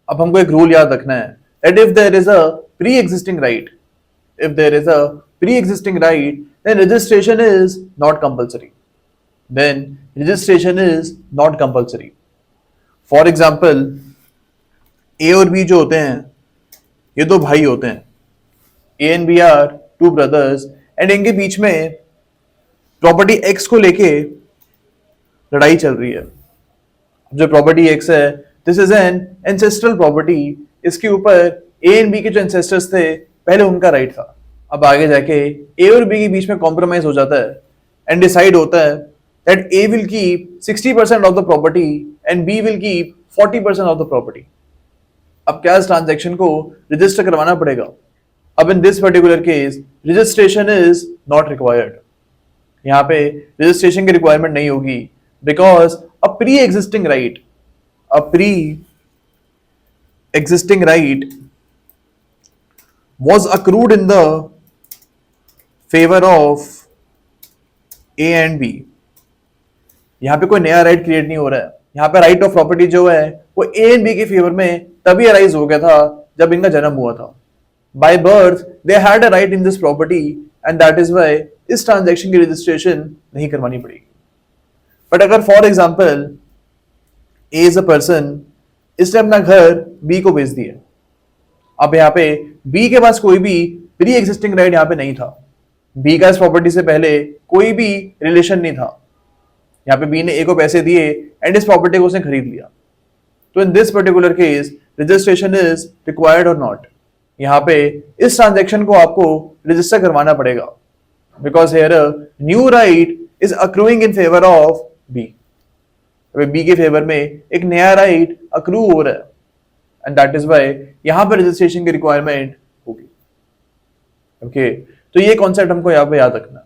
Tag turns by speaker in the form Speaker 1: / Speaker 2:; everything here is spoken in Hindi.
Speaker 1: अब हमको एक रूल याद रखना है that if there is a pre-existing right, if there is a pre-existing right, then registration is not compulsory. Then registration is not compulsory. For example, A और B जो होते हैं ये दो भाई होते हैं. A and B are two brothers and इनके बीच में प्रॉपर्टी X को लेके लड़ाई चल रही है. जो प्रॉपर्टी X है, this is an ancestral property. इसके ऊपर A एंड B के जो एंसेस्टर्स थे पहले उनका राइट था. अब आगे जाके A और B के बीच में कॉम्प्रोमाइज हो जाता है एंड डिसाइड होता है that A will keep 60% of the property and B will keep 40% of the property. अब क्या इस ट्रांजैक्शन को रजिस्टर करवाना पड़ेगा. अब in this particular case registration is not required. यहाँ पे रजिस्ट्रेशन की रिक्वायरमेंट नहीं होगी because a pre existing right was accrued in the favor of A and B. यहां पे कोई नया राइट क्रिएट नहीं हो रहा है. यहां पे राइट ऑफ प्रॉपर्टी जो है वो A and B के फेवर में तभी अराइज हो गया था जब इनका जन्म हुआ था. By birth they had a right in this property and that is why इस ट्रांजैक्शन की रजिस्ट्रेशन नहीं करवानी पड़ेगी. बट अगर for example A is a person, इसने अपना घर B को बेच दिया. अब यहाँ पे B के पास कोई भी प्री एग्जिस्टिंग राइट यहाँ पे नहीं था. B का इस प्रॉपर्टी से पहले कोई भी रिलेशन नहीं था. यहाँ पे B ने A को पैसे दिए एंड इस प्रॉपर्टी को उसने खरीद लिया. तो in this particular case registration is required और नॉट. यहाँ पे इस ट्रांजैक्शन को आपको रजिस्टर करवाना पड़ेगा because here new right is accruing in favour of B. B के फेवर में एक नया राइट अक्रू हो रहा है एंड दैट इज वाई यहां पर रजिस्ट्रेशन की रिक्वायरमेंट होगी. ओके, तो ये कॉन्सेप्ट हमको यहाँ पे याद रखना है.